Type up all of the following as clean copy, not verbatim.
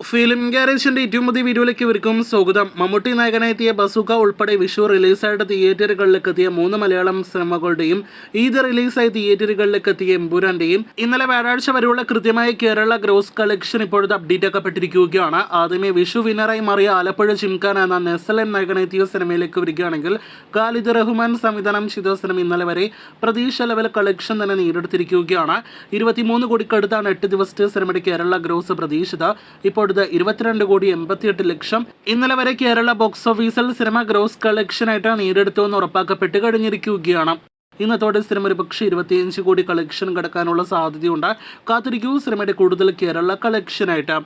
Film ഗാരേജിന്റെ ഏറ്റവും പുതിയ വീഡിയോയിലേക്ക് ഇവർക്കും സ്വാഗതം. മമ്മൂട്ടി നായകനെത്തിയ ബസൂക്ക ഉൾപ്പെടെ വിഷു റിലീസായിട്ട് തിയേറ്ററുകളിലേക്ക് എത്തിയ 3 മലയാളം സിനിമകളുടെയും ഈദ് റിലീസായി തിയേറ്ററുകളിലേക്ക് എത്തിയ എമ്പുരാന്റെയും ഇന്നലെ വ്യാഴാഴ്ച വരെയുള്ള കൃത്യമായ കേരള ഗ്രോസ് കളക്ഷൻ ഇപ്പോഴത്തെ അപ്ഡേറ്റ് ആക്കപ്പെട്ടിരിക്കുകയാണ്. ആദ്യമേ വിഷു വിന്നറായി മാറിയ ആലപ്പുഴ ചിംഖാൻ എന്ന നെസലൻ നായകനെത്തിയ സിനിമയിലേക്ക് വരികയാണെങ്കിൽ ഖാലിദ് റഹ്മാൻ സംവിധാനം ചെയ്ത സിനിമ ഇന്നലെ വരെ പ്രതീക്ഷ ലെവൽ കളക്ഷൻ തന്നെ നേടിയെടുത്തിരിക്കുകയാണ്. 23 കോടിക്കടുത്താണ് 8 ദിവസത്തെ സിനിമയുടെ കേരള ഗ്രോസ് പ്രതീക്ഷിത. ഇപ്പോൾ 22,88,00,000 ഇന്നലെ വരെ കേരള ബോക്സ് ഓഫീസിൽ സിനിമ ഗ്രോസ് കളക്ഷനായിട്ട് നേടിയെടുത്തുവെന്ന് ഉറപ്പാക്കപ്പെട്ട് കഴിഞ്ഞിരിക്കുകയാണ്. ഇന്നത്തോടെ സിനിമ ഒരു പക്ഷേ 25 കോടി കളക്ഷൻ കടക്കാനുള്ള സാധ്യതയുണ്ട്. കാത്തിരിക്കൂ സിനിമയുടെ കൂടുതൽ കേരള കളക്ഷനായിട്ട്.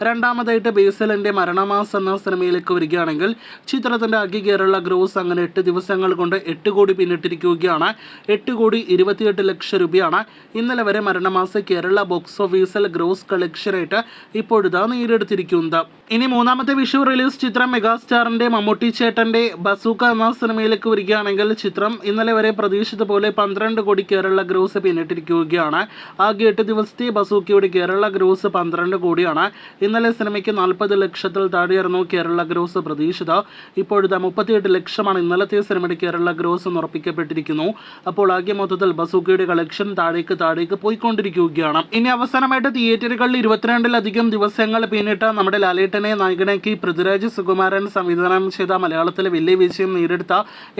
രണ്ടാമതായിട്ട് ബേസലിന്റെ മരണമാസ് എന്ന സിനിമയിലേക്ക് വരികയാണെങ്കിൽ ചിത്രത്തിന്റെ ആകെ കേരള ഗ്രോസ് അങ്ങനെ 8 ദിവസങ്ങൾ കൊണ്ട് 8 കോടി പിന്നിട്ടിരിക്കുകയാണ്. 8,28,00,000 രൂപയാണ് ഇന്നലെ വരെ മരണമാസ് കേരള ബോക്സ് ഓഫീസിൽ ഗ്രോസ് കളക്ഷനായിട്ട് ഇപ്പോഴിതാ നേടിയെടുത്തിരിക്കുന്നത്. ഇനി മൂന്നാമത്തെ വിഷു റിലീസ് ചിത്രം മെഗാസ്റ്റാറിന്റെ മമ്മൂട്ടി ചേട്ടന്റെ ബസൂക്ക എന്ന സിനിമയിലേക്ക് വരികയാണെങ്കിൽ ചിത്രം ഇന്നലെ വരെ പ്രതീക്ഷിച്ച പോലെ 12 കോടി കേരള ഗ്രോസ് പിന്നിട്ടിരിക്കുകയാണ്. ആകെ 8 ദിവസത്തെ ബസൂക്കയുടെ കേരള ഗ്രോസ് 12 കോടിയാണ്. ഇന്നലെ സിനിമയ്ക്ക് 40 ലക്ഷത്തിൽ താഴെയായിരുന്നു കേരള ഗ്രോസ് പ്രതീക്ഷിത. ഇപ്പോഴത്തെ 38 ലക്ഷമാണ് ഇന്നലത്തെ സിനിമയുടെ കേരള ഗ്രോസ് എന്ന് ഉറപ്പിക്കപ്പെട്ടിരിക്കുന്നു. അപ്പോൾ ആകെ മൊത്തത്തിൽ ബസൂക്കയുടെ കളക്ഷൻ താഴേക്ക് പോയിക്കൊണ്ടിരിക്കുകയാണ്. ഇനി അവസാനമായിട്ട് തിയേറ്ററുകളിൽ 22-ലധികം ദിവസങ്ങൾ പിന്നിട്ട നമ്മുടെ ലാലേട്ടനെ നായകനാക്കി പൃഥ്വിരാജ് സുകുമാരൻ സംവിധാനം ചെയ്ത മലയാളത്തിലെ വലിയ വിജയം നേടിയെടുത്ത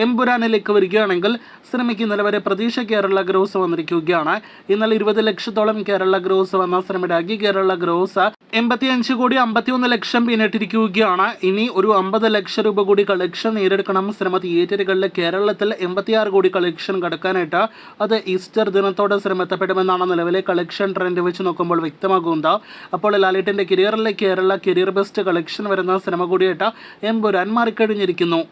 എമ്പുരാനിലേക്ക് വരികയാണെങ്കിൽ സിനിമയ്ക്ക് ഇന്നലെ വരെ പ്രതീക്ഷ കേരള ഗ്രോസ് വന്നിരിക്കുകയാണ്. ഇന്നലെ 20 ലക്ഷത്തോളം കേരള ഗ്രോസ് വന്ന സിനിമയുടെ ആകെ കേരള ഗ്രോസ് 85 കോടി 51 ലക്ഷം പിന്നിട്ടിരിക്കുകയാണ്. ഇനി ഒരു 50 ലക്ഷം രൂപ കൂടി കളക്ഷൻ നേടിയെടുക്കണം സിനിമ തിയേറ്ററുകളിൽ കേരളത്തിൽ 86 കോടി കളക്ഷൻ കടക്കാനായിട്ട്. അത് ഈസ്റ്റർ ദിനത്തോടെ സിനിമ എത്തപ്പെടുമെന്നാണ് നിലവിലെ കളക്ഷൻ ട്രെൻഡ് വെച്ച് നോക്കുമ്പോൾ വ്യക്തമാകുന്നത്. അപ്പോൾ ലാലേട്ടന്റെ കരിയറിലെ കേരള കരിയർ ബെസ്റ്റ് കളക്ഷൻ വരുന്ന സിനിമ കൂടിയായിട്ട് എമ്പുരാൻ മാറിക്കഴിഞ്ഞിരിക്കുന്നു.